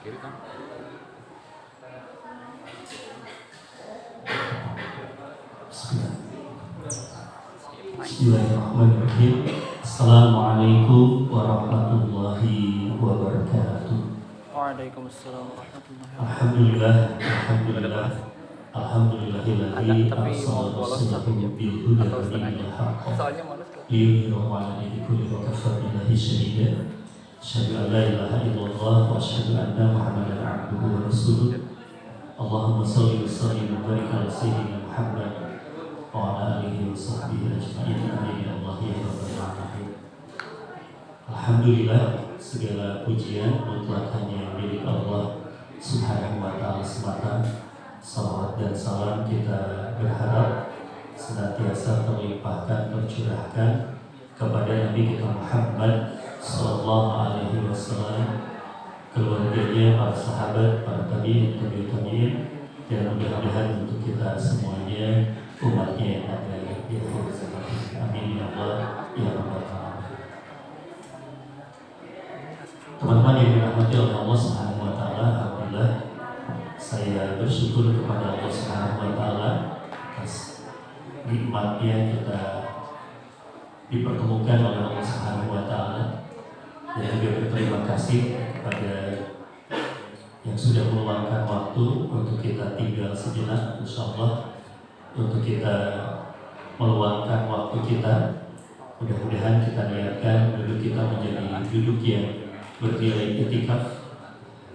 kiri kan. Bismillahirrahmanirrahim. Assalamualaikum warahmatullahi wabarakatuh. Waalaikumsalam warahmatullahi wabarakatuh. Alhamdulillah. Alhamdulillahilladzi arsala rasulahu bil huda wa dinil haqq liyudhhirahu 'ala dini kullihi wa kafaa billahi shahida. Asyhadu an la ilaha illallah wa asyhadu anna Muhammadan 'abduhu wa rasuluh. Allahumma shalli wa sallim wa barik 'ala sayyidina Muhammad wa 'ala alihi wa sahbihi ajma'in. Amin ya Allah ya rabbal alamin. Alhamdulillah, segala pujian mutlak hanya milik Allah Subhanahu wa ta'ala semata. Salawat dan salam kita berharap senantiasa terlimpahkan, tercurahkan kepada Nabi kita Muhammad sallallahu alaihi wasallam, keluarganya, para sahabat, para tabi'in, dan mudah-mudahan untuk kita semuanya, umatnya yang ada di akhir zaman. Amin ya Allah ya rabbal alamin. Teman-teman yang dirahmati oleh Allah Subhanahu wa ta'ala, alhamdulillah saya bersyukur kepada Allah Subhanahu wa ta'ala atas nikmatnya kita dipertemukan oleh Allah Subhanahu wa ta'ala, dan juga berterima kasih kepada yang sudah meluangkan waktu untuk kita tinggal sejenak, insyaallah untuk kita meluangkan waktu kita. Mudah-mudahan kita niatkan duduk kita menjadi duduk yang bernilai itikaf,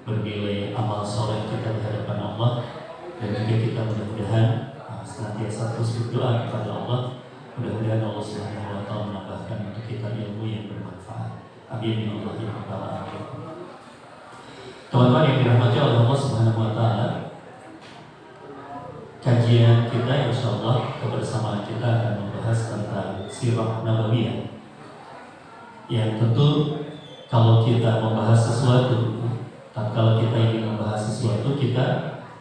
bernilai amal soleh kita di hadapan Allah, dan juga kita mudah-mudahan senantiasa terus berdoa kepada Allah. Mudah-mudahan Allah Subhanahu wa ta'ala menambahkan untuk kita ilmu yang bermanfaat. Amin ya Allah ya rabbal alamin. Teman-teman yang dirahmati oleh Allah Subhanahu wa ta'ala, kajian kita insyaallah, kebersamaan kita akan membahas tentang sirah nabawiyah, yang tentu kalau kita membahas sesuatu, tatkala kita ingin membahas sesuatu, kita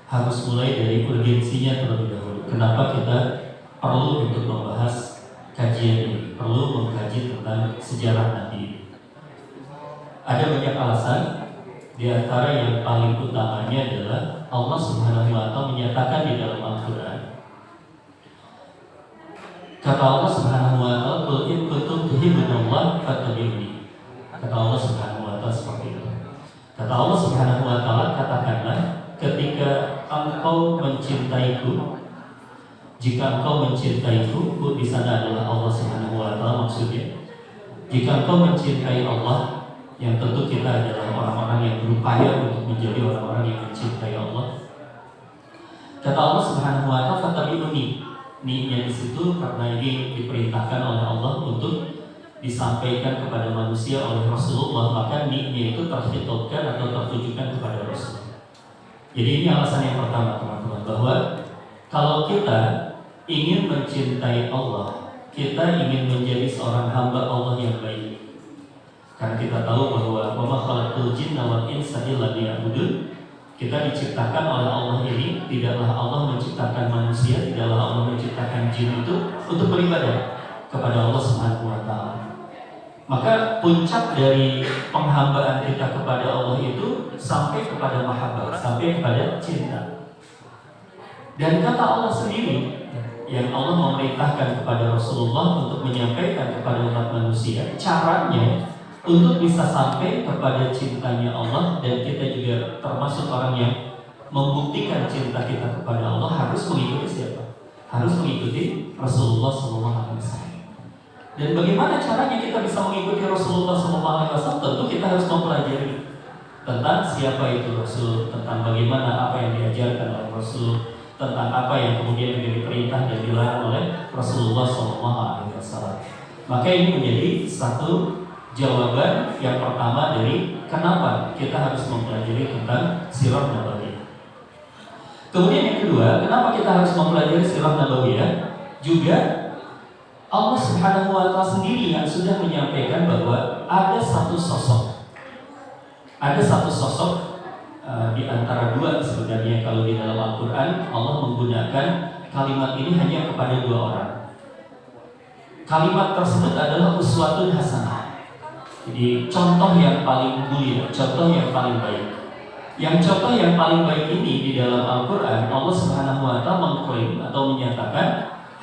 harus mulai dari urgensinya terlebih dahulu. Kenapa kita perlu untuk membahas kajian ini, perlu mengkaji tentang sejarah Nabi. Ada banyak alasan, di antara yang paling utamanya adalah Allah Subhanahu wa ta'ala menyatakan di dalam Al-Quran. Kata Allah Subhanahu wa ta'ala, "Qul in kuntum tuhibbunallah fattabi'uni." Kata Allah Subhanahu wa ta'ala seperti itu. Kata Allah Subhanahu wa ta'ala, katakanlah, ketika engkau mencintaiku, jika engkau mencintaiku, di sana adalah Allah Subhanahu wa ta'ala maksudnya. Jika engkau mencintai Allah, yang tentu kita adalah orang-orang yang berupaya untuk menjadi orang-orang yang mencintai Allah. Kata Allah Subhanahu wa ta'ala, fattabi'uni. Ninya di situ karena ini diperintahkan oleh Allah untuk disampaikan kepada manusia oleh Rasulullah, maka ninya itu terhitobkan atau tertujukan kepada Rasul. Jadi ini alasan yang pertama, teman-teman, bahwa kalau kita ingin mencintai Allah, kita ingin menjadi seorang hamba Allah yang baik. Karena kita tahu bahwa wa ma khalaqtul jinna wal insa illa liya'budun. Kita diciptakan oleh Allah ini, tidaklah Allah menciptakan manusia, tidaklah Allah menciptakan jin itu untuk beribadah kepada Allah Subhanahu wa ta'ala. Maka puncak dari penghambaan kita kepada Allah itu sampai kepada mahabbah, sampai kepada cinta. Dan kata Allah sendiri, yang Allah memerintahkan kepada Rasulullah untuk menyampaikan kepada umat manusia, caranya untuk bisa sampai kepada cintanya Allah, dan kita juga termasuk orang yang membuktikan cinta kita kepada Allah, harus mengikuti siapa? Harus mengikuti Rasulullah SAW. Dan bagaimana caranya kita bisa mengikuti Rasulullah SAW? Tentu kita harus mempelajari tentang siapa itu Rasul, tentang bagaimana apa yang diajarkan oleh Rasul, tentang apa yang kemudian menjadi perintah dan dilarang oleh Rasulullah SAW. Maka ini menjadi satu jawaban yang pertama dari kenapa kita harus mempelajari tentang sirah nabawiyah. Kemudian yang kedua, kenapa kita harus mempelajari sirah nabawiyah? Juga Allah Subhanahu wa ta'ala sendiri yang sudah menyampaikan bahwa ada satu sosok di antara dua sebenarnya. Kalau di dalam Al-Quran Allah menggunakan kalimat ini hanya kepada dua orang. Kalimat tersebut adalah uswatun hasanah. Jadi contoh yang paling mulia, contoh yang paling baik. Yang contoh yang paling baik ini di dalam Al-Quran, Allah Subhanahu Wa Taala mengklaim atau menyatakan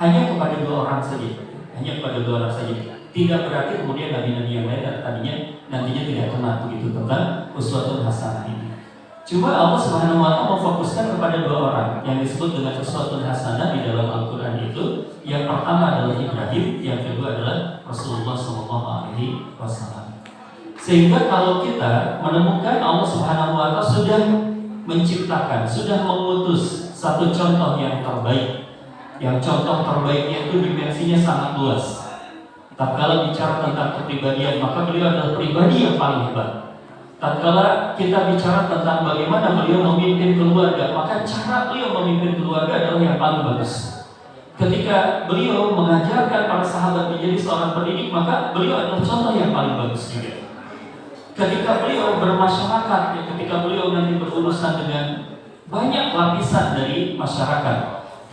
hanya kepada 2 orang saja, hanya kepada 2 orang saja. Tidak berarti kemudian nabi-nabi yang lain nantinya tidak kena begitu tentang uswatun hasanah ini. Cuma Allah Subhanahu Wa Taala memfokuskan kepada 2 orang yang disebut dengan uswatun hasanah di dalam Al-Quran itu. Yang pertama adalah Ibrahim, yang kedua adalah Rasulullah SAW. Sehingga kalau kita menemukan Allah Subhanahu Wa Taala sudah menciptakan, sudah mengutus satu contoh yang terbaik, yang contoh terbaiknya itu dimensinya sangat luas. Tatkala bicara tentang kepribadian, maka beliau adalah pribadi yang paling hebat. Tatkala kita bicara tentang bagaimana beliau memimpin keluarga, maka cara beliau memimpin keluarga adalah yang paling bagus. Ketika beliau mengajarkan para sahabat menjadi seorang pendidik, maka beliau adalah contoh yang paling bagus juga. Ketika beliau bermasyarakat, ketika beliau nanti berurusan dengan banyak lapisan dari masyarakat,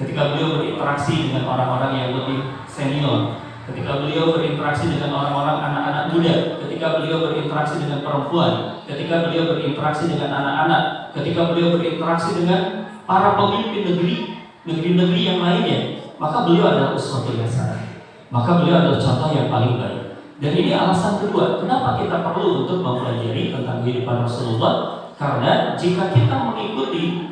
ketika beliau berinteraksi dengan orang-orang yang lebih senior, ketika beliau berinteraksi dengan orang-orang anak-anak muda, ketika beliau berinteraksi dengan perempuan, ketika beliau berinteraksi dengan anak-anak, ketika beliau berinteraksi dengan para pemimpin negeri-negeri yang lainnya, maka beliau adalah uswatun hasanah. Maka beliau adalah contoh yang paling baik. Dan ini alasan kedua, kenapa kita perlu untuk mempelajari tentang kehidupan Rasulullah. Karena jika kita mengikuti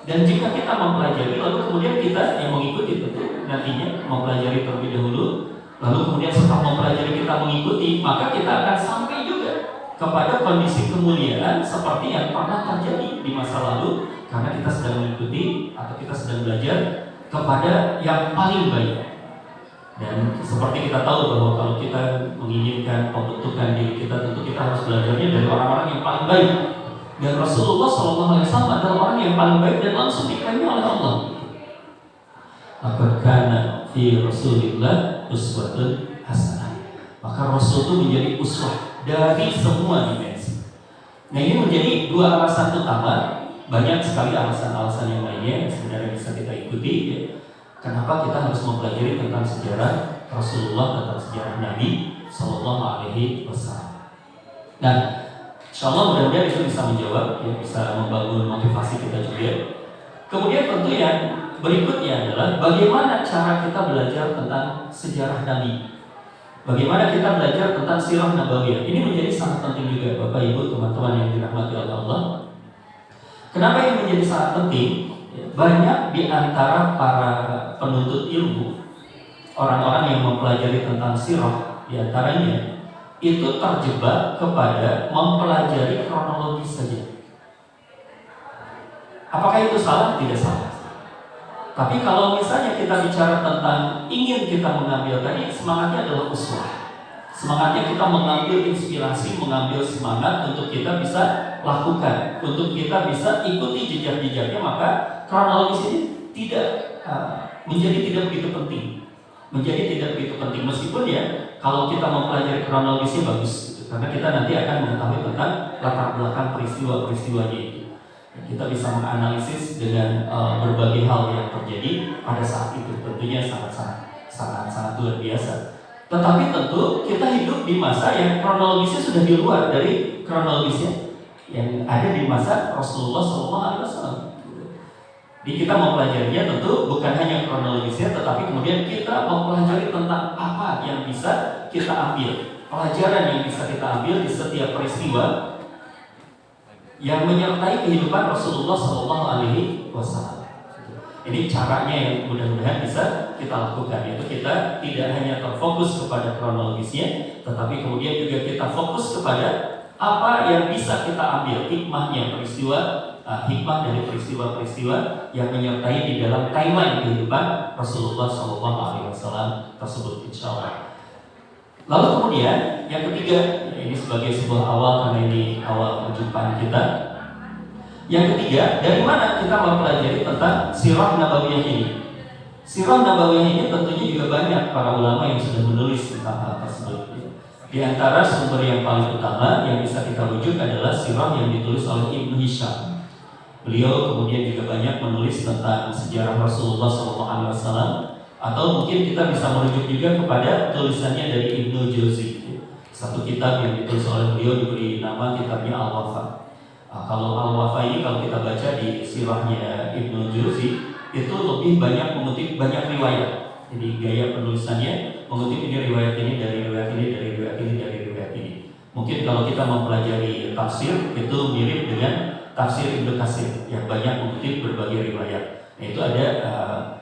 dan jika kita mempelajari, lalu kemudian kita yang mengikuti tentu nantinya mempelajari terlebih dahulu, lalu kemudian setelah mempelajari kita mengikuti, maka kita akan sampai juga kepada kondisi kemuliaan seperti yang pernah terjadi di masa lalu, karena kita sedang mengikuti atau kita sedang belajar kepada yang paling baik. Dan seperti kita tahu bahwa kalau kita menginginkan pembentukan diri kita, tentu kita harus belajarnya dari orang-orang yang paling baik. Dan Rasulullah SAW adalah orang yang paling baik dan langsung diklaimnya oleh Allah. Laqad kana fi Rasulillah uswatun hasanah. Maka Rasul itu menjadi uswah dari semua dimensi. Nah, ini menjadi 2 alasan utama. Banyak sekali alasan-alasan yang lainnya yang sebenarnya bisa kita ikuti ya. Kenapa kita harus mempelajari tentang sejarah Rasulullah, tentang sejarah Nabi Sallallahu Alaihi Wasallam. Nah, insyaallah mudah-mudahan itu bisa menjawab, ya, bisa membangun motivasi kita juga. Kemudian tentu yang berikutnya adalah bagaimana cara kita belajar tentang sejarah Nabi. Bagaimana kita belajar tentang sirah nabawiyah. Ini menjadi sangat penting juga Bapak Ibu teman-teman yang dirahmati oleh Allah. Kenapa ini menjadi sangat penting? Banyak di antara para penuntut ilmu, orang-orang yang mempelajari tentang sirah, di antaranya itu terjebak kepada mempelajari kronologis saja. Apakah itu salah? Tidak salah. Tapi kalau misalnya kita bicara tentang ingin kita mengambil tadi, semangatnya adalah uswah. Semangatnya kita mengambil inspirasi, mengambil semangat untuk kita bisa lakukan, untuk kita bisa ikuti jejak-jejaknya, maka kronologis ini menjadi tidak begitu penting. Meskipun ya kalau kita mempelajari kronologisnya bagus gitu, karena kita nanti akan mengetahui tentang latar belakang peristiwa-peristiwanya itu. Kita bisa menganalisis dengan berbagai hal yang terjadi pada saat itu, tentunya sangat luar biasa. Tetapi tentu kita hidup di masa yang kronologisnya sudah di luar dari kronologisnya yang ada di masa Rasulullah SAW. Jadi kita mempelajarinya tentu bukan hanya kronologisnya, tetapi kemudian kita mempelajari tentang apa yang bisa kita ambil, pelajaran yang bisa kita ambil di setiap peristiwa yang menyertai kehidupan Rasulullah SAW. Ini caranya yang mudah-mudahan bisa kita lakukan, yaitu kita tidak hanya terfokus kepada kronologisnya, tetapi kemudian juga kita fokus kepada apa yang bisa kita ambil hikmahnya hikmah dari peristiwa-peristiwa yang menyertai di dalam timeline kehidupan Rasulullah SAW tersebut, insyaallah. Lalu kemudian yang ketiga, ini sebagai sebuah awal karena ini awal perjumpaan kita. Yang ketiga, dari mana kita mempelajari tentang sirah nabawiyah ini? Sirah nabawiyah ini tentunya juga banyak para ulama yang sudah menulis tentang hal tersebut. Di antara sumber yang paling utama yang bisa kita rujuk adalah sirah yang ditulis oleh Ibnu Hisham. Beliau kemudian juga banyak menulis tentang sejarah Rasulullah SAW, atau mungkin kita bisa merujuk juga kepada tulisannya dari Ibnu Jauzi. Satu kitab yang ditulis oleh beliau diberi nama kitabnya Al-Wafa. Kalau Al-Wafa ini kalau kita baca di sirahnya Ibnu Jauzi itu lebih banyak mengutip banyak riwayat. Jadi gaya penulisannya mengutip ini riwayat ini dari riwayat ini dari riwayat ini dari riwayat ini. Mungkin kalau kita mempelajari tafsir itu mirip dengan tafsir Ibnu Katsir yang banyak mengutip berbagai riwayat. Nah, itu ada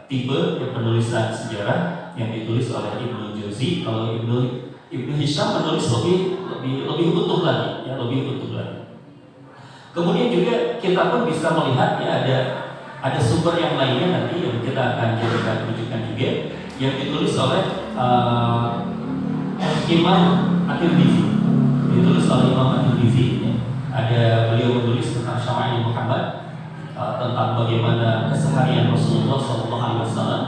tipe penulisan sejarah yang ditulis oleh Ibnu Jauzi. Kalau Ibnu Hisham menulis lebih utuh lagi, ya lebih utuh lagi. Kemudian juga kita pun bisa melihat ya ada sumber yang lainnya nanti yang kita akan jadikan rujukan juga yang ditulis oleh Imam At-Tirmidzi. Ditulis oleh Imam At-Tirmidzi. Ya. Ada beliau menulis tentang Syama'il Muhammad, tentang bagaimana keseharian Rasulullah SAW.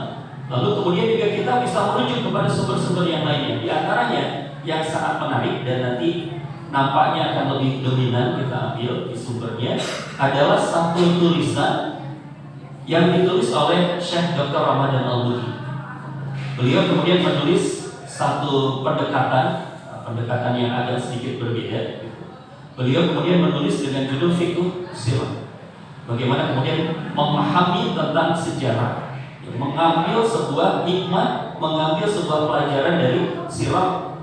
Lalu kemudian juga kita bisa merujuk kepada sumber-sumber yang lainnya. Di antaranya yang sangat menarik dan nanti nampaknya akan lebih dominan kita ambil di sumbernya adalah satu tulisan yang ditulis oleh Syekh Dr. Ramadan Al-Buti. Beliau kemudian menulis satu pendekatan yang agak sedikit berbeda. Beliau kemudian menulis dengan judul Fiqh Sirah. Bagaimana kemudian memahami tentang sejarah, mengambil sebuah hikmah, mengambil sebuah pelajaran dari sirah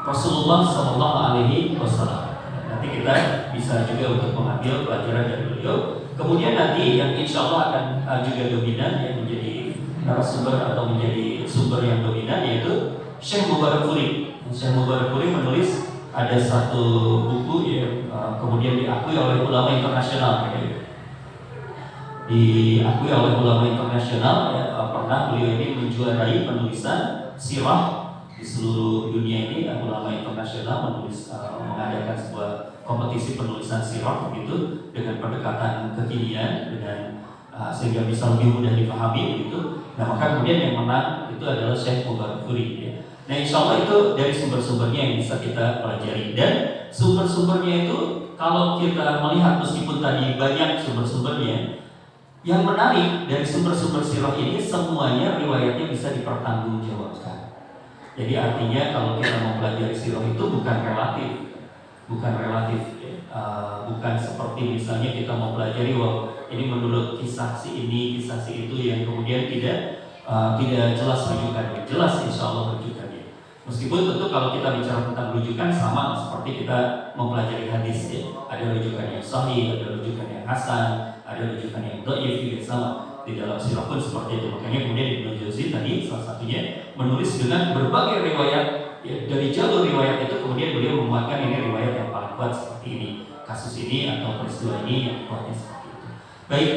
Rasulullah SAW. Nanti kita bisa juga untuk mengambil pelajaran dari beliau. Kemudian nanti yang insya Allah akan juga dominan yang menjadi narasumber atau menjadi sumber yang dominan yaitu Syekh Mubarak Furi. Syekh Mubarak Furi menulis ada satu buku yang kemudian diakui oleh ulama internasional. Diakui oleh ulama internasional ya, pernah beliau ini menjuarai penulisan sirah di seluruh dunia ini. Ulama internasional mengadakan sebuah kompetisi penulisan sirah begitu dengan pendekatan kekinian dengan sehingga bisa lebih mudah dipahami begitu. Nah maka kemudian yang menang itu adalah Syekh Mubarak Furi ya. Nah insya Allah itu dari sumber-sumbernya yang bisa kita pelajari dan sumber-sumbernya itu kalau kita melihat meskipun tadi banyak sumber-sumbernya, yang menarik dari sumber-sumber sirah ini semuanya riwayatnya bisa dipertanggungjawabkan. Jadi artinya kalau kita mempelajari sirah itu bukan relatif, bukan seperti misalnya kita mempelajari ini menurut kisah si ini, kisah si itu yang kemudian tidak jelas rujukannya. Jelas insya Allah rujukannya. Meskipun tentu kalau kita bicara tentang rujukan sama seperti kita mempelajari hadis ya. Ada rujukan yang sahih, ada rujukan yang hasan, ada rujukan yang dhaif juga sama. Di dalam sirah pun seperti itu. Makanya kemudian Ibnu Jauzi tadi salah satunya menulis dengan berbagai riwayat ya, dari jalur riwayat itu kemudian beliau memuatkan ini riwayat yang paling kuat seperti ini, kasus ini atau peristiwa ini yang kuatnya seperti itu. Baik,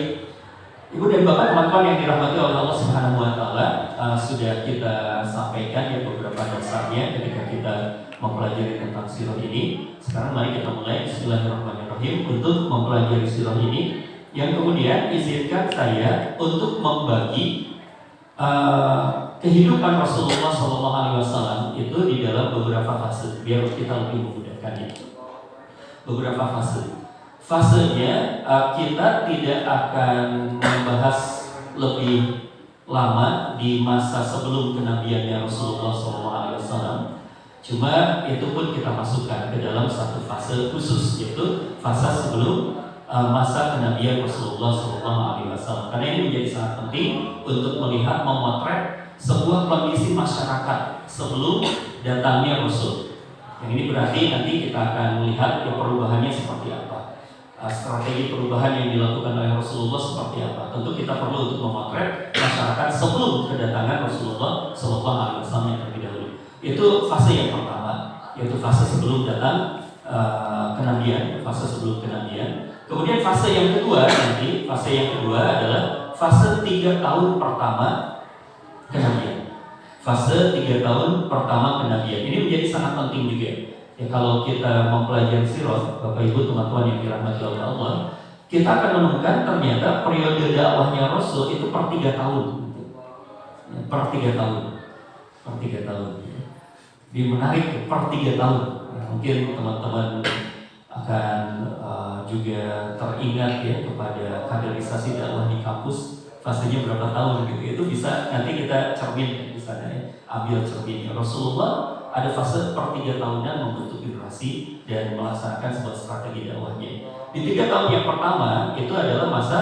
Ibu dan Bapak teman-teman yang dirahmati oleh Allah Subhanahu Wa Taala, sudah kita sampaikan ya beberapa dasarnya ketika kita mempelajari tentang sirah ini. Sekarang mari kita mulai. Bismillahirrahmanirrahim untuk mempelajari sirah ini. Yang kemudian izinkan saya untuk membagi kehidupan Rasulullah SAW itu di dalam beberapa fase biar kita lebih memudahkannya. Beberapa fase. Fasenya kita tidak akan membahas lebih lama di masa sebelum kenabiannya Rasulullah SAW. Cuma itu pun kita masukkan ke dalam satu fase khusus yaitu fase sebelum masa kenabian Rasulullah SAW. Karena ini menjadi sangat penting untuk melihat memotret sebuah kondisi masyarakat sebelum datangnya Rasul. Yang ini berarti nanti kita akan melihat perubahannya seperti apa, strategi perubahan yang dilakukan oleh Rasulullah seperti apa. Tentu kita perlu untuk memotret masyarakat sebelum kedatangan Rasulullah SAW yang terlebih dahulu. Itu fase yang pertama, yaitu fase sebelum datang kenabian, fase sebelum kenabian. Kemudian fase yang kedua adalah fase 3 tahun pertama kenabian. Fase 3 tahun pertama kenabian. Ini menjadi sangat penting juga. Ya kalau kita mempelajari sirah, Bapak Ibu teman-teman yang dirahmati oleh Allah, kita akan menemukan ternyata periode dakwahnya Rasul itu per 3 tahun. Per 3 tahun. Ini menarik per 3 tahun. Mungkin teman-teman akan juga teringat ya kepada kaderisasi dakwah di kampus fasenya berapa tahun gitu. Itu bisa nanti kita cermin di sana ya, ambil cerminnya. Rasulullah ada fase per 3 tahunan membentuk generasi. demokrasi dan melaksanakan sebuah strategi dakwahnya. Di 3 tahun yang pertama itu adalah masa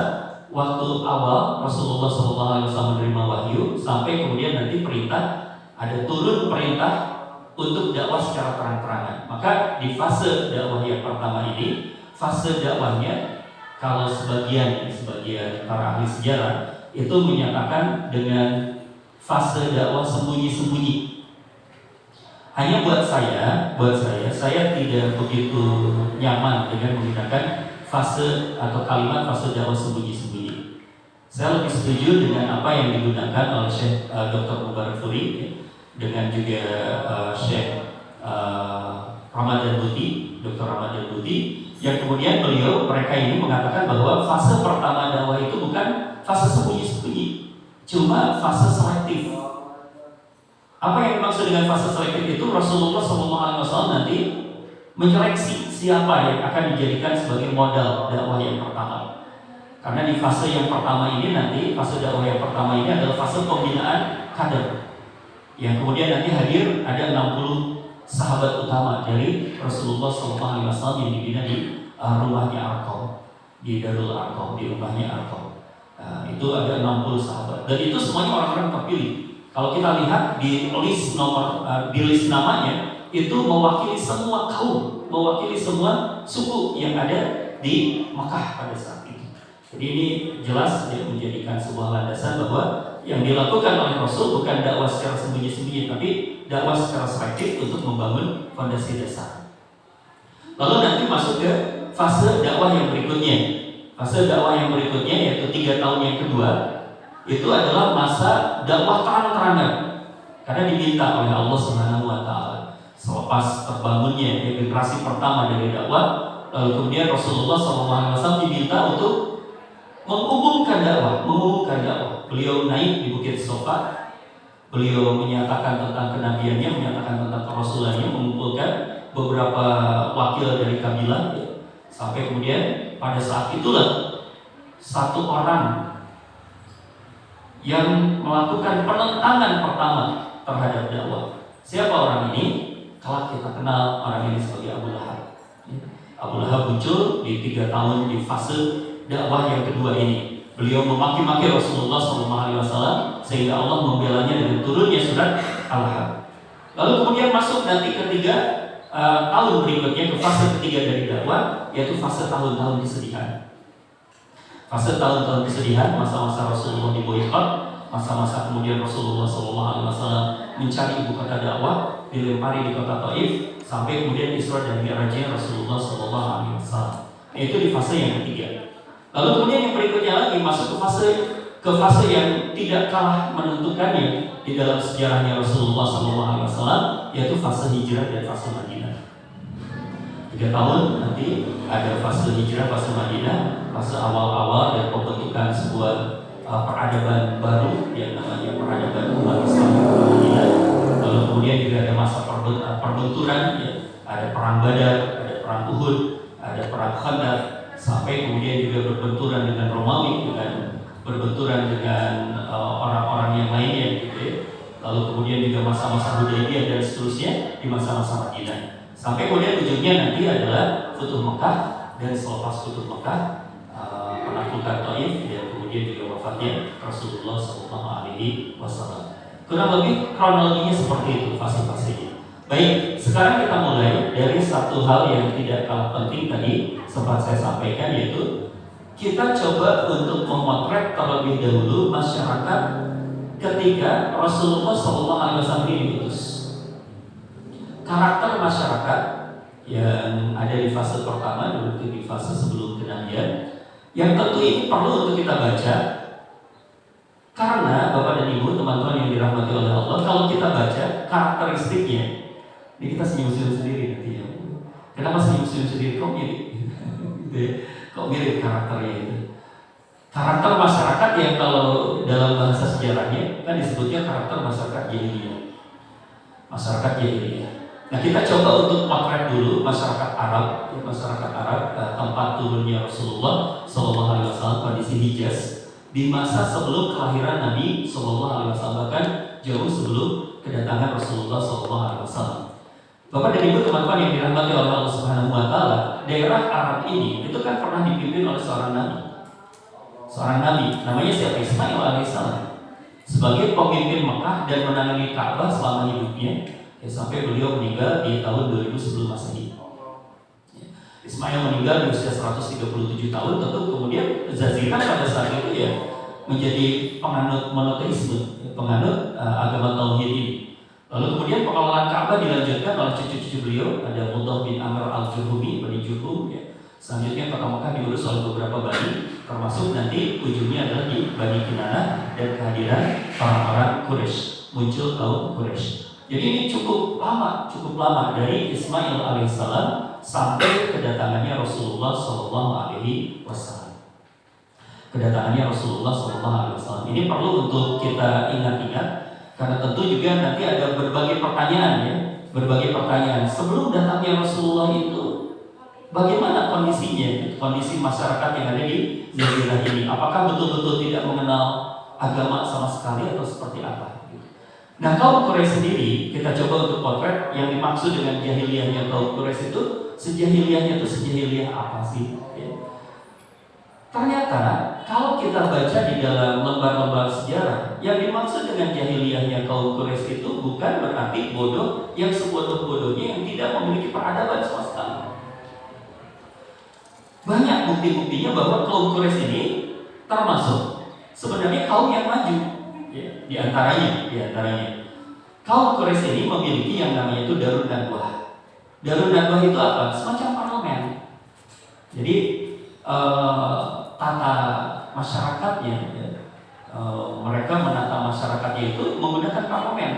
waktu awal Rasulullah SAW menerima wahyu sampai kemudian nanti ada turun perintah untuk dakwah secara terang-terangan. Maka di fase dakwah yang pertama ini, fase dakwahnya kalau sebagian para ahli sejarah itu menyatakan dengan fase dakwah sembunyi-sembunyi. Hanya buat saya tidak begitu nyaman dengan menggunakan fase atau kalimat fase dakwah sembunyi-sembunyi. Saya lebih setuju dengan apa yang digunakan oleh Syekh Dr. Mubarak Furi dengan juga Syekh Ramadan Buti, Dr. Ramadan Buti, yang kemudian mereka ini mengatakan bahwa fase pertama dakwah itu bukan fase sembunyi-sembunyi, cuma fase selektif. Apa yang dimaksud dengan fase selektif itu? Rasulullah SAW nanti menyeleksi siapa yang akan dijadikan sebagai modal dakwah yang pertama. Karena di fase yang pertama ini nanti, fase dakwah yang pertama ini adalah fase pembinaan kader. Yang kemudian nanti hadir ada 60 sahabat utama dari Rasulullah SAW yang dibina di rumahnya Arqam, di Darul Arqam, di rumahnya Arqam. Itu ada 60 sahabat dan itu semuanya orang-orang terpilih. Kalau kita lihat di list namanya itu mewakili semua kaum, mewakili semua suku yang ada di Makkah pada saat itu. Jadi ini jelas menjadikan sebuah landasan bahwa yang dilakukan oleh Rasul bukan dakwah secara sembunyi-sembunyi, tapi dakwah secara selektif untuk membangun fondasi dasar. Lalu nanti masuk ke fase dakwah yang berikutnya. Fase dakwah yang berikutnya yaitu 3 tahun yang kedua. Itu adalah masa dakwah terang-terangan karena diminta oleh Allah Subhanahu wa taala. Selepas terbangunnya generasi pertama dari dakwah, lalu kemudian Rasulullah SAW diminta untuk mengumumkan dakwah. Beliau naik di Bukit Sofa, beliau menyatakan tentang kenabiannya, menyatakan tentang kerasulannya, mengumpulkan beberapa wakil dari kabilah, sampai kemudian pada saat itulah satu orang yang melakukan penentangan pertama terhadap dakwah. Siapa orang ini? Kelak kita kenal orang ini sebagai Abu Lahab. Abu Lahab muncul di 3 tahun di fase dakwah yang kedua ini. Beliau memaki-maki Rasulullah SAW sehingga Allah membelanya dengan turunnya surat Al-Lahab. Lalu kemudian masuk nanti ketiga tahun berikutnya ke fase ketiga dari dakwah, yaitu fase tahun-tahun kesedihan. Fase tahun-tahun kesedihan, masa-masa Rasulullah diboykot, masa-masa kemudian Rasulullah SAW mencari ibu kota dakwah, dilempari di kota Taif, sampai kemudian Isra dan Mi'rajnya Rasulullah SAW. Itu di fase yang ketiga. Lalu kemudian yang berikutnya lagi masuk ke fase yang tidak kalah menentukannya di dalam sejarahnya Rasulullah SAW, yaitu fase hijrah dan fase Madinah. 3 tahun nanti ada fase hijrah, fase Madinah, fase awal-awal dan pembentukan sebuah peradaban baru yang namanya peradaban umat Islam di Madinah. Lalu kemudian juga ada masa perbenturan, ya. Ada perang Badar, ada perang Uhud, ada perang Khandaq, sampai kemudian juga berbenturan dengan Romawi, berbenturan dengan orang-orang yang lainnya, gitu ya. Lalu kemudian juga masa-masa Hudaybiyah dan seterusnya di masa-masa Madinah. Sampai kemudian ujungnya nanti adalah Futuh Mekah, dan selepas Futuh Mekah penaklukan Taif, dan kemudian juga wafatnya Rasulullah SAW. Kurang lebih kronologinya seperti itu fase-fasenya. Baik, sekarang kita mulai dari satu hal yang tidak kalah penting tadi sempat saya sampaikan, yaitu kita coba untuk memotret terlebih dahulu masyarakat ketika Rasulullah SAW ini diutus. Karakter masyarakat yang ada di fase pertama, yaitu di fase sebelum kenabian, yang tentu ini perlu untuk kita baca, karena Bapak dan Ibu, teman-teman yang dirahmati oleh Allah, kalau kita baca karakteristiknya, ini kita senyum-senyum sendiri nanti ya. Kenapa senyum-senyum sendiri? Kok mirip? Gitu ya. Kok mirip karakternya itu? Karakter masyarakat yang kalau dalam bahasa sejarahnya kan disebutnya karakter masyarakat jahiliyah. Masyarakat jahiliyah. Nah, kita coba untuk potret dulu masyarakat Arab, tempat turunnya Rasulullah SAW, kondisi Hijaz di masa sebelum kelahiran Nabi SAW, bahkan jauh sebelum kedatangan Rasulullah SAW. Bapak dan Ibu teman-teman yang dirahmati oleh Allah Subhanahu wa taala, daerah Arab ini itu kan pernah dipimpin oleh seorang nabi. Seorang nabi namanya siapa? Ismail alaihissalam. Sebagai pemimpin Mekah dan menangani Ka'bah selama hidupnya, sampai beliau meninggal di tahun 2000 sebelum Masehi. Ismail meninggal di usia 137 tahun, tentu kemudian Jazirah pada saat itu ya menjadi penganut monoteisme, penganut agama tauhid ini. Lalu kemudian pengelolaan Ka'bah dilanjutkan oleh cucu-cucu beliau, ada Mudhah bin Amr al-Jurhumi, Bani Jurhum ya. Selanjutnya kota Mekah diurus oleh beberapa bani, termasuk nanti ujungnya adalah di Bani Kinanah dan kehadiran orang-orang Quraisy, muncul kaum Quraisy. Jadi ini cukup lama dari Ismail alaihissalam sampai kedatangannya Rasulullah Shallallahu Alaihi Wasallam. Kedatangannya Rasulullah Shallallahu Alaihi Wasallam ini perlu untuk kita ingat-ingat, karena tentu juga nanti ada berbagai pertanyaan ya, berbagai pertanyaan sebelum datangnya Rasulullah itu. Bagaimana kondisinya, kondisi masyarakat yang ada di Jazirah ini? Apakah betul-betul tidak mengenal agama sama sekali atau seperti apa? Nah, kaum Quraisy sendiri, kita coba untuk potret yang dimaksud dengan jahiliyahnya kaum Quraisy itu, sejahiliyahnya itu sejahiliyah apa sih? Ya. Ternyata kalau kita baca di dalam lembar-lembar sejarah, yang dimaksud dengan jahiliyahnya kaum Quraisy itu bukan berarti bodoh yang sebodoh-bodohnya yang tidak memiliki peradaban sama sekali. Banyak bukti-buktinya bahwa kaum Quraisy ini termasuk sebenarnya kaum yang maju. Ya, di antaranya kaum Quraisy ini memiliki yang namanya itu Darun Nadwah. Darun Nadwah itu apa? Semacam parlemen. Jadi tata masyarakatnya, ya, mereka menata masyarakatnya itu menggunakan parlemen.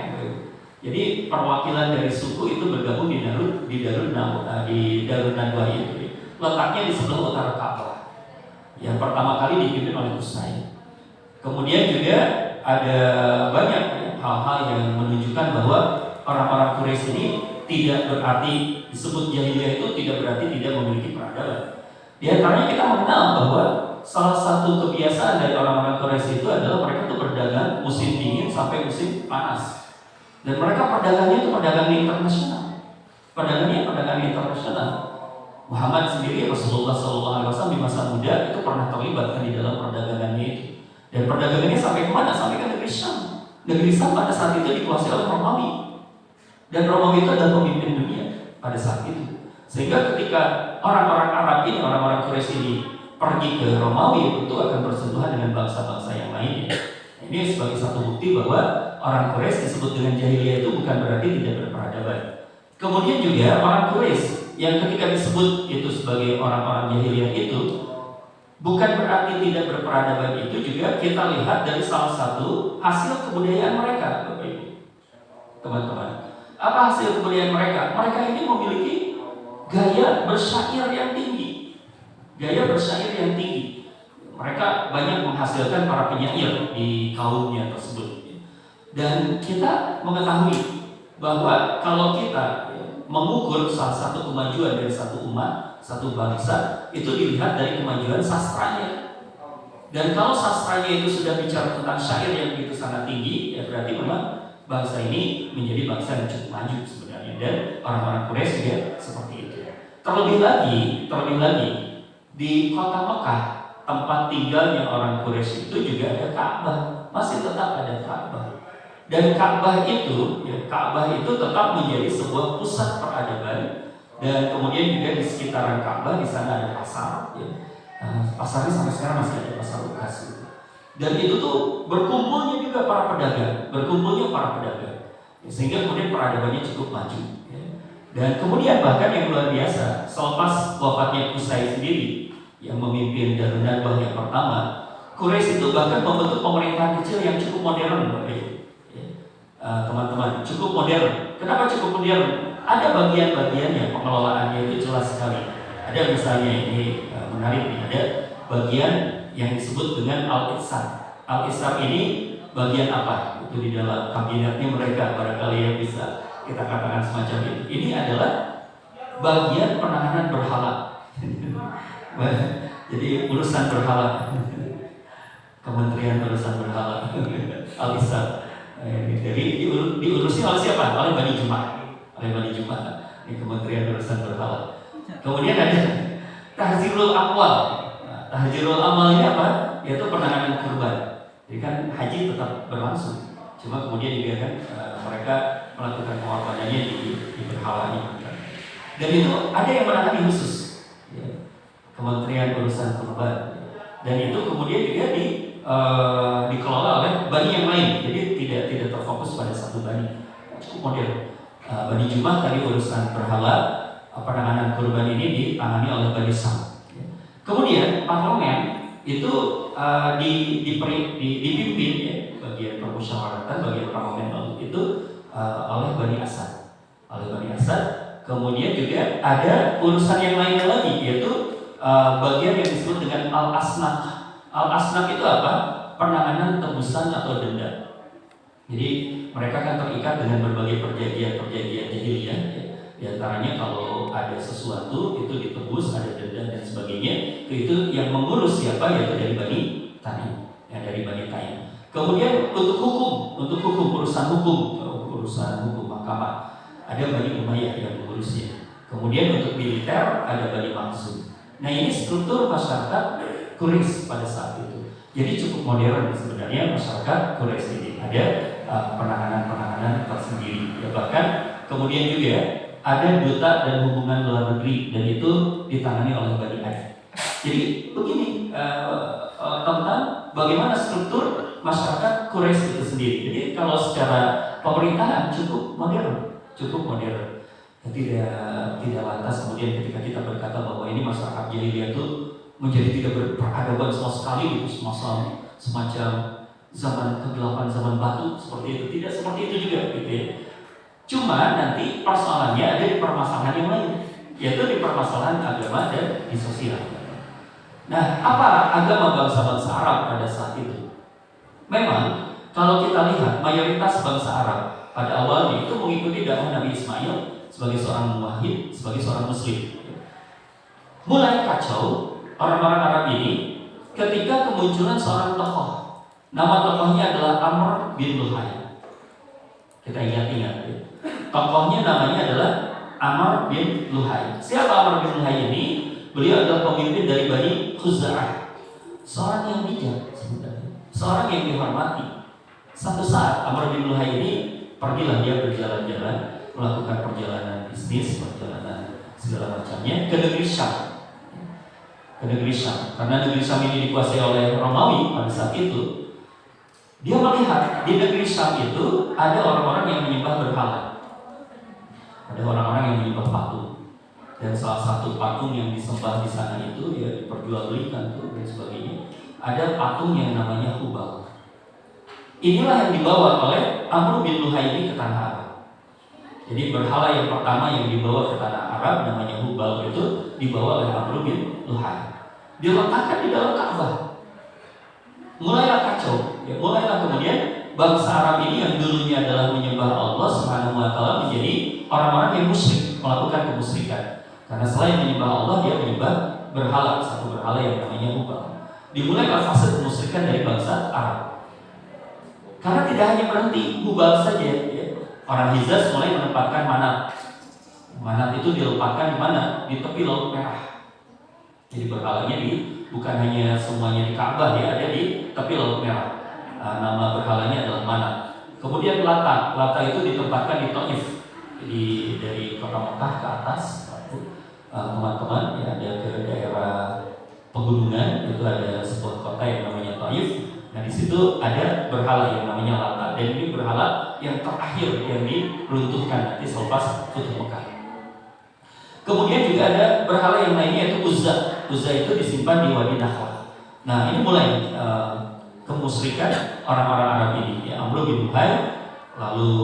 Jadi perwakilan dari suku itu bergabung di Darun Nadwah itu. Letaknya di sebelah utara Ka'bah. Yang pertama kali dipimpin oleh Qusay. Kemudian juga ada banyak hal-hal yang menunjukkan bahwa orang-orang Quraisy ini tidak berarti disebut jahiliyah itu tidak berarti tidak memiliki peradaban. Di antaranya kita mengenal bahwa salah satu kebiasaan dari orang-orang Quraisy itu adalah mereka itu berdagang musim dingin sampai musim panas. Dan mereka perdagangnya itu perdagangan internasional. Perdagangan internasional. Muhammad sendiri, Rasulullah SAW di masa muda itu pernah terlibat di dalam perdagangannya itu. Dan perdagangannya sampai kemana? Sampai ke negeri Syam. Negeri Syam pada saat itu dikuasai oleh Romawi. Dan Romawi itu adalah pemimpin dunia pada saat itu. Sehingga ketika orang-orang Arab ini, orang-orang Quraisy ini pergi ke Romawi, itu akan bersentuhan dengan bangsa-bangsa yang lainnya. Ini sebagai satu bukti bahwa orang Quraisy disebut dengan jahiliyah itu bukan berarti tidak berperadaban. Kemudian juga orang Quraisy yang ketika disebut itu sebagai orang-orang jahiliyah itu bukan berarti tidak berperadaban, itu juga kita lihat dari salah satu hasil kebudayaan mereka, Bapak Ibu. Teman-teman, apa hasil kebudayaan mereka? Mereka ini memiliki gaya bersyair yang tinggi. Gaya bersyair yang tinggi. Mereka banyak menghasilkan para penyair di kaumnya tersebut. Dan kita mengetahui bahwa kalau kita mengukur salah satu kemajuan dari satu umat, satu bangsa, itu dilihat dari kemajuan sastranya. Dan kalau sastranya itu sudah bicara tentang syair yang begitu sangat tinggi, ya berarti memang bangsa ini menjadi bangsa yang cukup maju sebenarnya. Dan orang-orang Quraisy juga seperti itu. Terlebih lagi di kota Mekah, tempat tinggalnya orang Quraisy itu juga ada Ka'bah, masih tetap ada Ka'bah. Dan Ka'bah itu tetap menjadi sebuah pusat peradaban. Dan kemudian juga di sekitaran Ka'bah di sana ada pasar. Ya. Pasarnya sampai sekarang masih ada, pasar Lukas. Dan itu tuh berkumpulnya para pedagang. Ya, sehingga kemudian peradabannya cukup maju. Ya. Dan kemudian bahkan yang luar biasa, selepas wafatnya Qusay sendiri yang memimpin Darun Nadwah yang pertama, Quraisy itu bahkan membentuk pemerintahan kecil yang cukup modern. Teman-teman, cukup modern. Kenapa cukup modern? Ada bagian-bagiannya, pengelolaannya itu jelas sekali. Ada misalnya ini menarik nih, ada bagian yang disebut dengan Al-Itsar. Al-Itsar ini bagian apa? Itu di dalam kabinetnya mereka, barangkali yang bisa kita katakan semacam itu. Ini adalah bagian penanganan berhala. Jadi urusan berhala, Kementerian Urusan Berhala, Al-Itsar. Jadi diurusi oleh siapa? Oleh Bani Jumah. Ini Kementerian Urusan Berhala. Kemudian ada tahzirul amwal. Nah, tahzirul amwal ini apa? Yaitu penanganan kurban. Jadi kan haji tetap berlangsung. Cuma kemudian juga kan mereka melakukan pengorbanannya di berhala ini. Dan itu ada yang menangani khusus, ya, Kementerian Urusan Kurban. Dan itu kemudian juga dikelola oleh bani yang lain. Jadi tidak terfokus pada satu bani. Cukup modern. Bani Jumah tadi urusan berhala, penanganan kurban ini ditangani oleh Bani Sam. Kemudian parlemen itu dipimpin ya, bagian permusyawaratan, bagian parlemen itu oleh Bani Asad. Kemudian juga ada urusan yang lainnya lagi, yaitu bagian yang disebut dengan Al-Asnaq. Al-Asnaq itu apa? Penanganan tebusan atau denda. Jadi mereka kan terikat dengan berbagai perjanjian jahiliyah. Di antaranya kalau ada sesuatu itu ditebus, ada denda dan sebagainya. Itu yang mengurus siapa? Yaitu dari Bani Taim, dari Bani Taim. Kemudian untuk hukum urusan hukum mahkamah, ada Bani Umayyah yang mengurusnya. Kemudian untuk militer ada Bani Makhzum. Nah ini struktur masyarakat Quraisy pada saat itu. Jadi cukup modern sebenarnya masyarakat Quraisy ini. Ada penanganan tersendiri. Ya, bahkan kemudian juga ada duta dan hubungan luar negeri dan itu ditangani oleh Bani Adi. Jadi begini tentang bagaimana struktur masyarakat Quraisy itu sendiri. Jadi kalau secara pemerintahan cukup modern. Tidak lantas kemudian ketika kita berkata bahwa ini masyarakat jahiliyah itu menjadi tidak berperadaban sama sekali, itu semacam zaman kegelapan, zaman batu seperti itu. Tidak seperti itu juga, gitu ya. Cuma nanti persoalannya ada di permasalahan yang lain, yaitu di permasalahan agama dan di sosial. Nah, apa agama bangsa-bangsa Arab pada saat itu? Memang kalau kita lihat mayoritas bangsa Arab pada awalnya itu mengikuti dakwah Nabi Ismail sebagai seorang muwahhid, sebagai seorang muslim. Mulai kacau orang-orang Arab ini ketika kemunculan seorang tokoh. Nama tokohnya adalah Amr bin Luhai. Kita ingat-ingat ya. Tokohnya namanya adalah Amr bin Luhai. Siapa Amr bin Luhai ini? Beliau adalah pemimpin dari Bani Khuza'ah. Seorang yang bijak sebenarnya, seorang yang dihormati. Satu saat Amr bin Luhai ini pergilah dia berjalan-jalan, melakukan perjalanan bisnis, perjalanan segala macamnya ke negeri Syam. Karena negeri Syam ini dikuasai oleh Romawi pada saat itu. Dia melihat di negeri Syam itu ada orang-orang yang menyembah berhala. Ada orang-orang yang menyembah patung. Dan salah satu patung yang disembah di sana itu ya diperjualbelikan tuh dan sebagainya. Ada patung yang namanya Hubal. Inilah yang dibawa oleh Amr bin Luhai ini ke tanah Arab. Jadi berhala yang pertama yang dibawa ke tanah Arab namanya Hubal itu dibawa oleh Amr bin Luhai. Diletakkan di dalam Ka'bah. Mulailah kacau. Ya, mulailah kemudian bangsa Arab ini yang dulunya adalah menyembah Allah Subhanahu wa taala menjadi orang-orang yang musyrik, melakukan kemusyrikan. Karena selain menyembah Allah, dia menyembah berhala, satu berhala yang namanya Hubal. Dimulailah fase kemusyrikan dari bangsa Arab. Karena tidak hanya berhenti Hubal saja, ya. Orang Hijaz mulai menempatkan Manat. Manat itu diletakkan di mana? Di tepi Laut Merah. Jadi berhalanya bukan hanya semuanya di Ka'bah ya, ada di tepi Laut Merah. Nama berhalanya adalah Manat. Kemudian Lata itu ditempatkan di Taif. Jadi dari kota Mekah ke atas, teman-teman ya, ada ke daerah pegunungan itu ada sebuah kota yang namanya Taif. Nah di situ ada berhala yang namanya Lata dan ini berhala yang terakhir yang diruntuhkan nanti selepas Futuh Mekah. Kemudian juga ada berhala yang lainnya yaitu Uzza. Uzza itu disimpan di Wadi Nakhlah. Nah ini mulai kemusyrikan orang-orang Arab ini. Ya, Amr bin Luhai lalu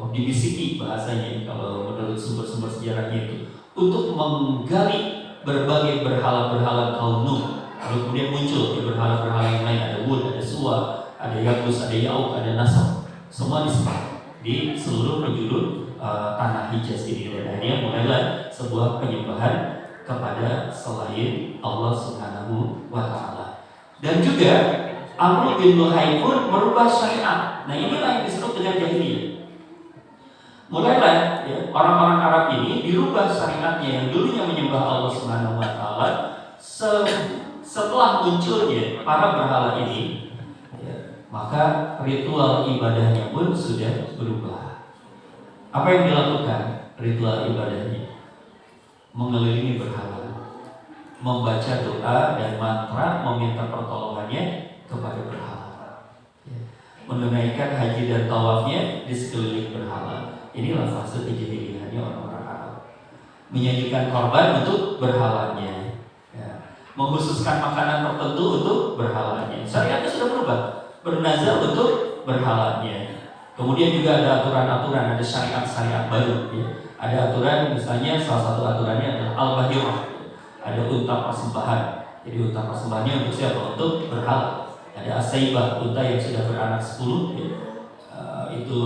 dibisiki bahasanya kalau menurut sumber-sumber sejarahnya itu untuk menggali berbagai berhala-berhala kaum Nuh. Lalu kemudian muncul di berhala-berhala yang lain, ada Wud, ada Suwa, ada Yaqus, ada Ya'uq, ada Nasr. Semua disembah di seluruh penjuru tanah Hijaz ini. Dan akhirnya mulailah sebuah penyembahan kepada selain Allah Subhanahu wa taala. Dan juga Amr bin Luhai pun merubah syariat. Nah inilah yang disebut dengan jahiliyah. mulailah ya, orang-orang Arab ini dirubah syariatnya yang dulunya menyembah Allah Subhanahu wa taala setelah munculnya para berhala ini, ya, maka ritual ibadahnya pun sudah berubah. Apa yang dilakukan ritual ibadahnya? Mengelilingi berhala, membaca doa dan mantra, meminta pertolongannya kepada berhala, ya, menunaikan haji dan tawafnya di sekeliling berhala. Inilah fase kejahiliannya orang-orang Arab. Menyajikan korban untuk berhalanya, ya, mengkhususkan makanan tertentu untuk berhalanya. Syariatnya sudah berubah, bernazar untuk berhalanya. Kemudian juga ada aturan-aturan, ada syariat-syariat baru, ya. Ada aturan, misalnya salah satu aturannya adalah al-bahirah, ada unta persembahan. Jadi unta persembahannya untuk siapa? Untuk berhala. Ada asaibah, unta yang sudah beranak 10, ya. Itu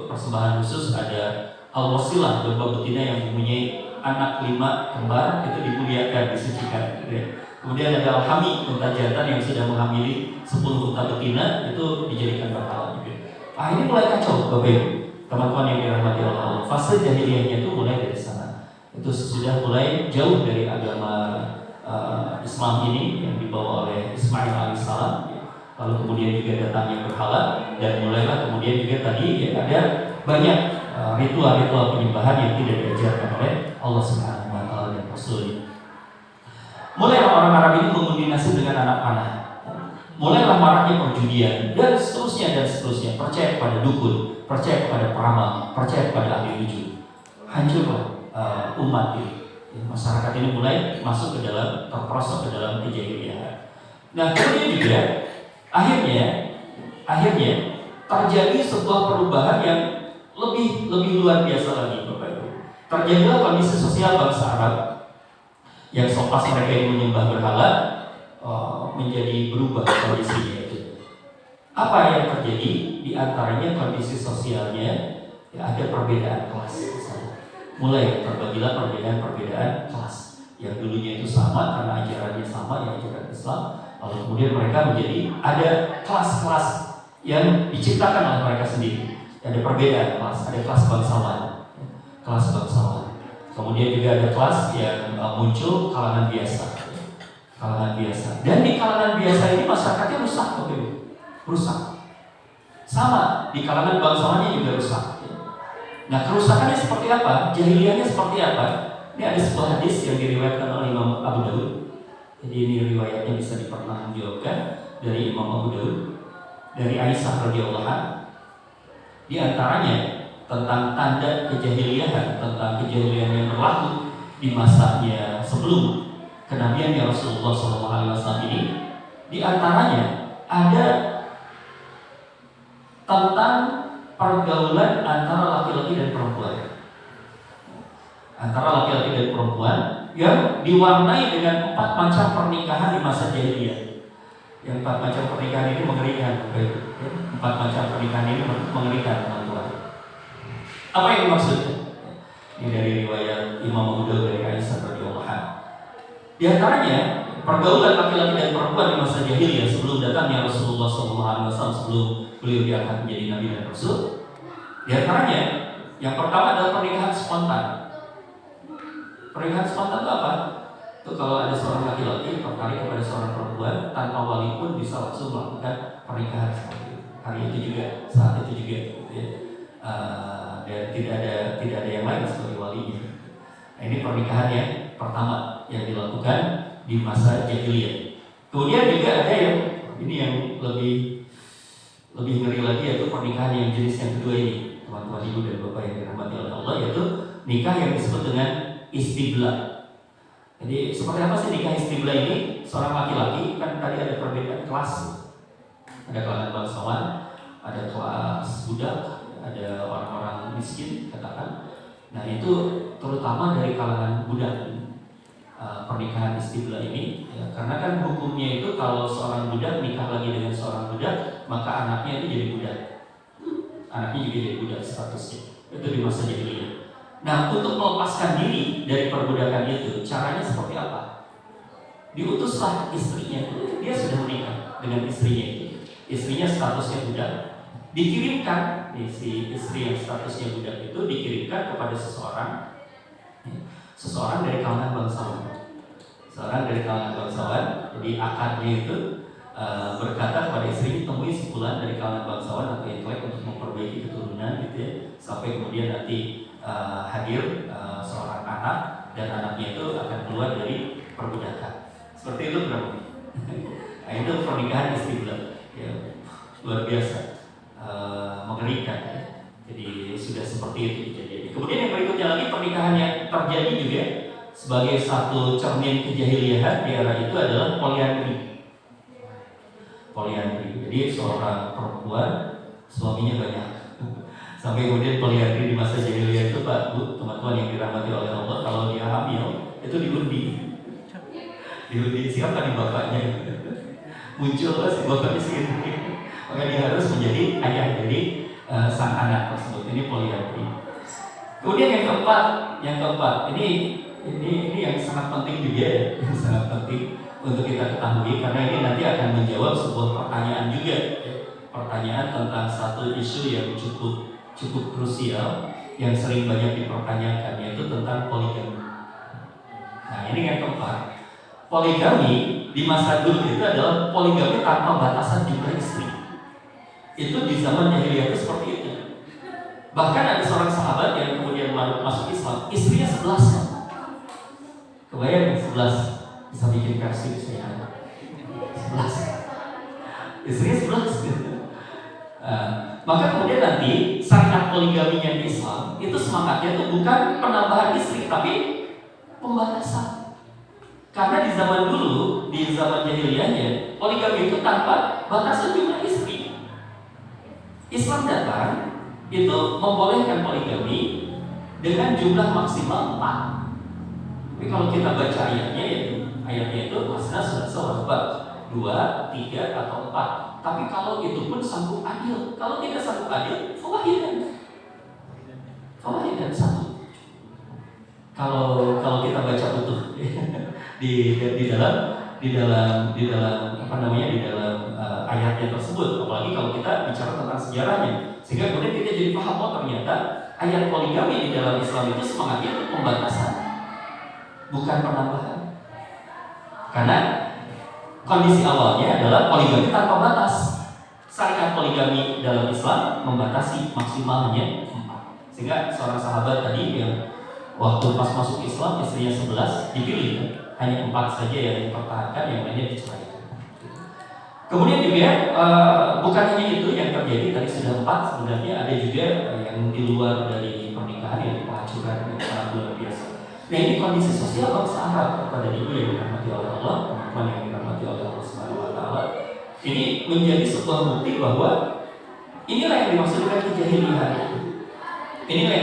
persembahan khusus. Ada al-wasilah, domba betina yang mempunyai anak 5 kembar, itu dimuliakan, disucikan, ya. Kemudian ada al-hami, unta jantan yang sudah menghamili 10 unta betina, itu dijadikan berhala juga. Ini mulai kacau, Bapak Ibu, teman-teman yang dirahmati Allah. Fase jahiliyahnya itu mulai dari sana. Itu sudah mulai jauh dari agama Islam ini yang dibawa oleh Ismail alaihissalam. Lalu kemudian juga datangnya berhala, dan mulailah kemudian juga tadi ya, ada banyak ritual-ritual penyembahan yang tidak diajarkan oleh Allah Subhanahu wa taala dan Rasulnya. Mulailah orang Arab ini mengundi nasib dengan anak panah. Mulailah maraknya perjudian dan seterusnya. Percaya kepada dukun, percaya kepada peramal, percaya kepada ahli nujum. Hancurlah umat ini. Masyarakat ini mulai masuk ke dalam, terperosok ke dalam kejahilian. Nah, kemudian juga akhirnya terjadi sebuah perubahan yang lebih luar biasa lagi, Bapak Ibu. Terjadilah kondisi sosial bangsa Arab yang selepas mereka yang menyembah berhala menjadi berubah kondisinya itu. Apa yang terjadi? Di antaranya kondisi sosialnya ya, ada perbedaan kelas. Mulai terbagilah perbedaan kelas. Yang dulunya itu sama karena ajarannya sama, yang ajaran Islam. Lalu kemudian mereka menjadi ada kelas-kelas yang diciptakan oleh mereka sendiri. Ada perbedaan kelas, ada kelas bangsawan. Kemudian juga ada kelas yang muncul kalangan biasa. Dan di kalangan biasa ini masyarakatnya rusak. Sama, di kalangan bangsawannya juga rusak. Nah, kerusakannya seperti apa? Jahiliyahnya seperti apa? Ini ada sebuah hadis yang diriwayatkan oleh Imam Abu Daud. Jadi ini riwayatnya bisa dipertanggungjawabkan dari Imam Abu Daud, dari Aisyah radhiyallahu anha. Di antaranya tentang tanda kejahiliahan, tentang kejahilian yang berlaku di masanya sebelum kenabian Rasulullah SAW ini. Di antaranya ada tentang pergaulan antara laki-laki dan perempuan yang diwarnai dengan 4 macam pernikahan di masa jahiliyah. Yang 4 macam pernikahan ini mengerikan, 4 macam pernikahan ini mengerikan, teman-teman. Apa yang maksudnya? Ini dari riwayat Imam Abu Daud dari Aisyah radhiyallahu anha. Di antaranya pergaulan laki-laki dan perempuan di masa jahiliyah sebelum datangnya Rasulullah SAW, sebelum beliau diangkat menjadi nabi dan rasul. Di antaranya yang pertama adalah pernikahan spontan. Pernikahan spontan itu apa? Itu kalau ada seorang laki-laki tertarik kepada seorang perempuan, tanpa wali pun bisa langsung melakukan pernikahan seperti itu. Hari itu juga, saat itu juga, ya. Dan tidak ada yang lain sebagai walinya. Nah, ini pernikahan yang pertama yang dilakukan di masa jahiliyah. Kemudian juga ada yang ini yang lebih ngeri lagi, yaitu pernikahan yang jenis yang kedua ini, teman-teman ibu dan bapak yang dirahmati oleh Allah, yaitu nikah yang disebut dengan istibla. Jadi seperti apa sih nikah istibla ini? Seorang laki-laki, kan tadi ada perbedaan kelas, ada kalangan bangsawan, ada kelas budak, ada orang-orang miskin katakan. Nah itu terutama dari kalangan budak, pernikahan istibla ini, ya, karena kan hukumnya itu kalau seorang budak nikah lagi dengan seorang budak, maka anaknya itu jadi budak, anaknya juga jadi budak statusnya. Itu di masa jahiliyah. Nah, untuk melepaskan diri dari perbudakan itu, caranya seperti apa? Diutuslah istrinya, dia sudah menikah dengan istrinya itu. Istrinya statusnya budak, dikirimkan si istri yang statusnya budak itu dikirimkan kepada seseorang dari kalangan bangsawan. Jadi akadnya itu berkata kepada istri, temui sebulan dari kalangan bangsawan atau intelek untuk memperbaiki keturunan gitu ya, sampai kemudian nanti hadir seorang anak dan anaknya itu akan keluar dari perbudakan. Seperti itu berapa? Nah, itu pernikahan istri budak ya, luar biasa, mengerikan ya. Jadi sudah seperti itu kejadian. Kemudian yang berikutnya lagi, pernikahan yang terjadi juga sebagai satu cermin kejahiliahan di era itu adalah poliandri. Jadi seorang perempuan suaminya banyak. Sampai kemudian poliandri di masa jahiliyah itu, Pak, Bu, teman-teman yang dirahmati oleh Allah, kalau dia hamil itu diundi siapa nih bapaknya. Muncul si bapaknya sendiri. Maka dia harus menjadi ayah dari sang anak tersebut. Ini poliandri. Kemudian yang keempat, ini yang sangat penting juga ya, yang sangat penting untuk kita ketahui, karena ini nanti akan menjawab sebuah pertanyaan juga ya. Pertanyaan tentang satu isu yang cukup krusial yang sering banyak dipertanyakan, yaitu tentang poligami. Nah, ini yang keempat. Poligami di masa dulu itu adalah poligami tanpa batasan jumlah istri. Itu di zaman jahiliyah itu seperti itu. Bahkan ada seorang sahabat yang kemudian masuk Islam, istrinya 11. Kebayang 11 bisa bikin versi saya 11. Istrinya 11. Maka kemudian nanti syariat poligaminya di Islam itu semangatnya itu bukan penambahan istri, tapi pembatasan. Karena di zaman dulu, di zaman jahiliyahnya, poligami itu tanpa batasan jumlah istri. Islam datang itu membolehkan poligami dengan jumlah maksimal 4. Tapi kalau kita baca ayatnya itu masna sudah 2, 3 atau 4. Tapi kalau itu pun sanggup adil. Kalau tidak sanggup adil, fawahidan 1. Kalau kita baca utuh di dalam ayatnya tersebut, apalagi kalau kita bicara tentang sejarahnya, sehingga kemudian kita jadi paham, oh ternyata ayat poligami di dalam Islam itu semangatnya untuk pembatasan, bukan penambahan. Karena kondisi awalnya adalah poligami tanpa batas. Syariat poligami dalam Islam membatasi maksimalnya 4. Sehingga seorang sahabat tadi yang waktu pas masuk Islam istrinya 11 dipilih, hanya 4 saja yang dipertahankan, yang lainnya diceraikan. Kemudian juga bukan hanya itu yang terjadi, tadi sudah 4, sebenarnya ada juga yang di luar dari pernikahan, yang pelacuran yang sangat luar biasa. Nah, ini kondisi sosial bangsa Arab pada ibu yang dirahmati oleh Allah, teman-teman yang dirahmati oleh Allah Subhanahu wa taala. Ini menjadi sebuah bukti bahwa inilah yang dimaksud dengan kejahilian. Inilah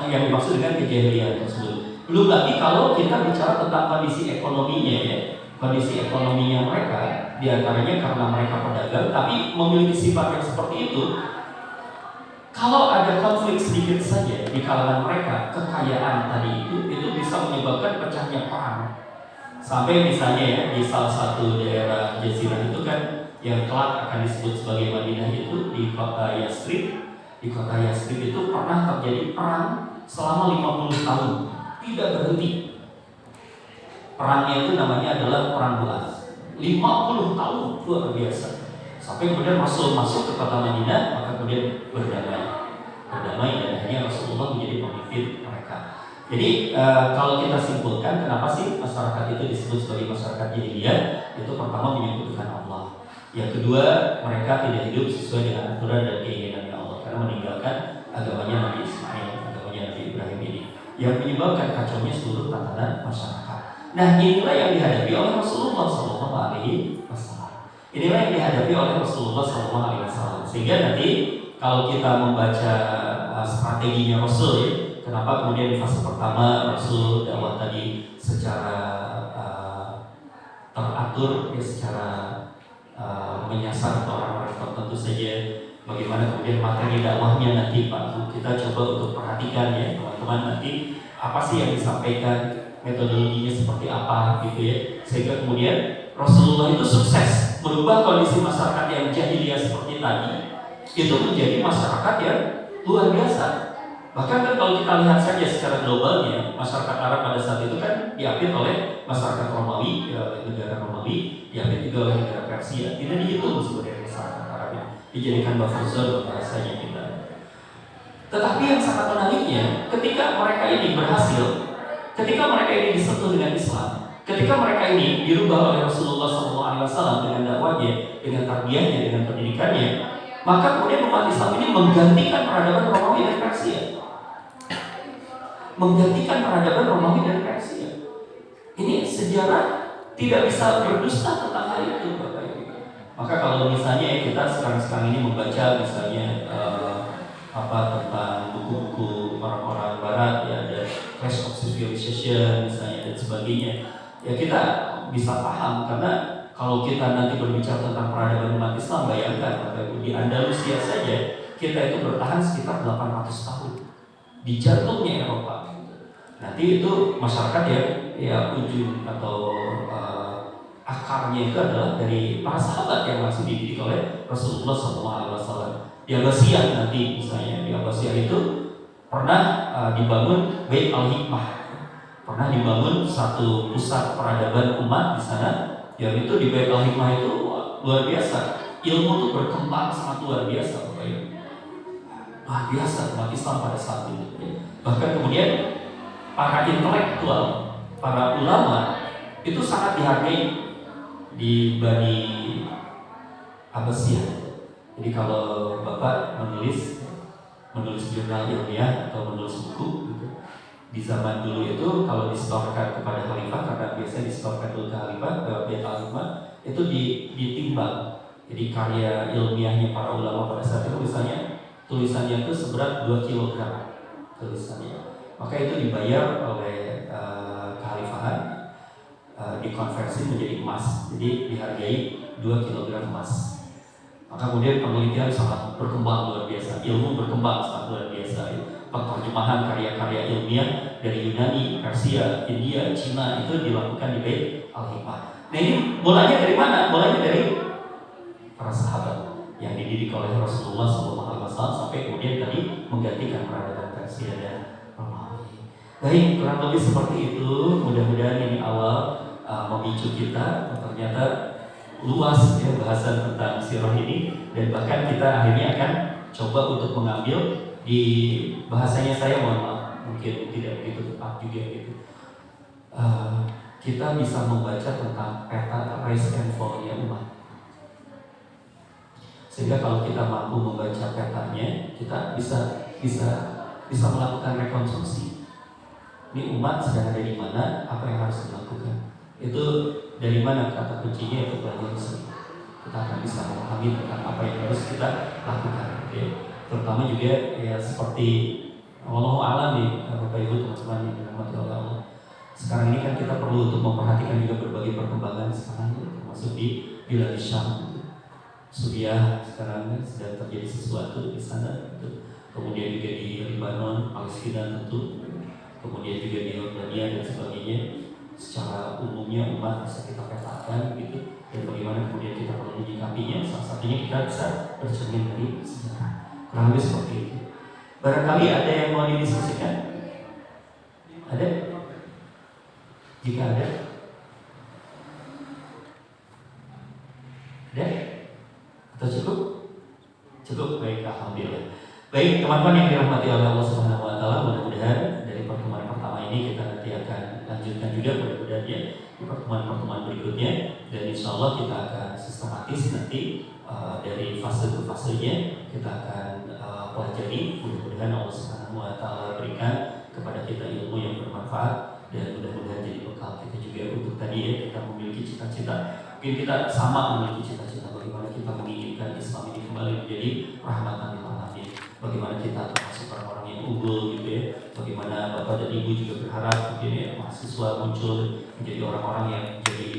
yang dimaksud dengan kejahilian tersebut. Belum lagi kalau kita bicara tentang kondisi ekonominya ya. Kondisi ekonominya mereka, diantaranya karena mereka pedagang, tapi memiliki sifat yang seperti itu. Kalau ada konflik sedikit saja di kalangan mereka, kekayaan tadi itu bisa menyebabkan pecahnya perang. Sampai misalnya ya, di salah satu daerah Jazirah itu kan, yang kelak akan disebut sebagai Madinah itu, di kota Yathrib. Di kota Yathrib itu pernah terjadi perang selama 50 tahun, tidak berhenti. Perangnya itu namanya adalah Perang Bu'as. 50 tahun, luar biasa. Sampai kemudian masuk ke kota Madinah, maka kemudian berdamai dan akhirnya Rasulullah menjadi pemimpin mereka. Jadi kalau kita simpulkan, kenapa sih masyarakat itu disebut sebagai masyarakat jahiliyah? Itu pertama menyebutkan Allah. Yang kedua, mereka tidak hidup sesuai dengan aturan dan keinginannya Allah, karena meninggalkan agamanya Nabi Ismail, agamanya Nabi Ibrahim ini, yang menyebabkan kacaunya seluruh tatanan masyarakat. Nah, inilah yang dihadapi oleh Rasulullah SAW. Inilah yang dihadapi oleh Rasulullah SAW. Sehingga nanti kalau kita membaca strateginya Rasul ya, kenapa kemudian di fase pertama Rasul dakwah tadi secara teratur ya, secara menyasar ke orang-orang tertentu saja. Bagaimana kemudian materi dakwahnya nanti Pak, kita coba untuk perhatikan ya teman-teman, nanti apa sih yang disampaikan, metodologinya seperti apa gitu ya, sehingga kemudian Rasulullah itu sukses merubah kondisi masyarakat yang jahiliyah seperti tadi itu menjadi masyarakat yang luar biasa. Bahkan kan kalau kita lihat saja secara globalnya, masyarakat Arab pada saat itu kan diapit oleh masyarakat Romawi, ya, oleh negara Romawi, diapit juga oleh negara Persia. Tidak dihitung sebagai masyarakat Arab, ya. Dijadikan buffer zone bahasanya kita. Tetapi yang sangat menariknya, ketika mereka ini berhasil, ketika mereka ini disentuh dengan Islam, ketika mereka ini dirubah oleh Rasulullah SAW dengan dakwahnya, dengan tarbiyahnya, dengan pendidikannya, maka kemudian umat Islam ini menggantikan peradaban Romawi dan Persia. Menggantikan peradaban Romawi dan Persia. Ini sejarah tidak bisa berdusta tentang hal itu, Bapak Ibu. Maka kalau misalnya kita sekarang ini membaca misalnya tentang buku-buku orang-orang Barat, ya ada Clash of Civilization misalnya dan sebagainya, ya kita bisa paham. Karena kalau kita nanti berbicara tentang peradaban umat Islam, bayangkan Bapak Ibu, di Andalusia saja kita itu bertahan sekitar 800 tahun di jantungnya Eropa. Nanti itu masyarakat ya ujung atau akarnya itu adalah dari para sahabat yang masih dididik oleh Rasulullah SAW. Di Abbasiyah nanti misalnya, di Abbasiyah itu pernah dibangun Bait Al-Hikmah, pernah dibangun satu pusat peradaban umat di sana. Yang itu di Bait Al-Hikmah itu luar biasa, ilmu itu berkembang sangat luar biasa, Bapak Ibu. Luar biasa umat Islam pada saat itu. Bahkan kemudian para intelektual, para ulama itu sangat dihargai di Bani Abbasiyah. Jadi kalau Bapak menulis jurnal ilmiah atau menulis buku gitu, di zaman dulu itu kalau disetorkan kepada khalifah, karena biasanya disetorkan dulu ke khalifah, ke Bait Al-Hikmah, itu ditimbang. Jadi karya ilmiahnya para ulama pada saat itu misalnya tulisannya itu seberat 2 kg tulisannya. Maka itu dibayar oleh kekhalifahan, dikonversi menjadi emas. Jadi dihargai 2 kg emas. Maka kemudian penelitian sangat berkembang luar biasa, ilmu berkembang sangat luar biasa. Penerjemahan karya-karya ilmiah dari Yunani, Persia, India, Cina itu dilakukan di Bait Al-Hikmah. Nah ini mulanya dari mana? Mulanya dari para sahabat yang dididik oleh Rasulullah SAW sampai kemudian tadi menggantikan peradaban Persia dan Romawi. Baik, kurang lebih seperti itu. Mudah-mudahan ini awal memicu kita. Ternyata luas ya bahasan tentang sirah ini, dan bahkan kita akhirnya akan coba untuk mengambil di bahasanya, saya mohon maaf mungkin tidak begitu tepat juga gitu. Kita bisa membaca tentang peta rise and fall-nya umat, sehingga kalau kita mampu membaca petanya, kita bisa melakukan rekonstruksi. Ini umat sedang ada di mana, apa yang harus dilakukan. Itu dari mana kata kuncinya, itu belajar sendiri. Kita akan bisa memahami tentang apa yang harus kita lakukan. Okay. Terutama juga ya seperti Wallahu a'lam nih Bapak Ibu teman-teman yang dirahmati oleh Allah. Sekarang ini kan kita perlu untuk memperhatikan juga berbagai perkembangan sekarang, termasuk di Bilad Syam. Suriah sekarang sedang terjadi sesuatu di sana. Kemudian juga di Lebanon, Palestina tentu. Kemudian juga di Yordania dan sebagainya. Secara umumnya umat bisa kita petakan gitu, dan bagaimana kemudian kita perlu menyikapinya. Salah satunya kita bisa bercermin dari sejarah. Kurang lebih seperti itu. Barangkali ada yang mau didiskusikan? Ada? Jika ada? Ada? Atau cukup? Cukup, baik, alhamdulillah. Baik, teman-teman yang dirahmati oleh Allah Subhanahu wa taala, mudah-mudahan dari pertemuan pertama ini kita nanti akan lanjutkan juga mudah-mudahan ya di pertemuan-pertemuan berikutnya, dan insya Allah kita akan sistematis nanti dari fase ke fasenya kita akan pelajari. Mudah-mudahan Allah Subhanahu wa taala berikan kepada kita ilmu yang bermanfaat, dan mudah-mudahan jadi bekal kita juga untuk tadi ya, kita memiliki cita-cita. Mungkin kita sama memiliki cita-cita bagaimana kita menginginkan Islam ini kembali menjadi rahmatan lil alamin. Bagaimana kita termasuk orang-orang yang unggul gitu ya. Bagaimana Bapak dan Ibu juga berharap mungkin ya, mahasiswa muncul menjadi orang-orang yang menjadi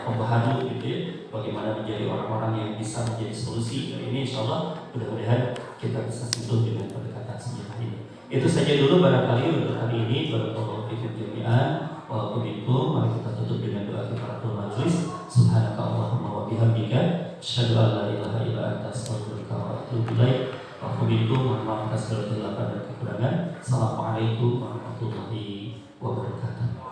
pembaharu gitu ya. Bagaimana menjadi orang-orang yang bisa menjadi solusi. Dan ini insya Allah mudah-mudahan kita bisa sentuh dengan pendekatan sejarah ini. Itu saja dulu barangkali untuk hari ini. Barakallahu fikum jami'an. Wa'alaikumsalam. Mari kita tutup dengan doa kifaratul majlis. Subhanaka Allahumma wa bihamdika asyhadu an la ilaha illa anta astaghfiruka wa atubu ilaik. Wabillahi mohon maaf atas segala kekurangan. Assalamualaikum warahmatullahi wabarakatuh.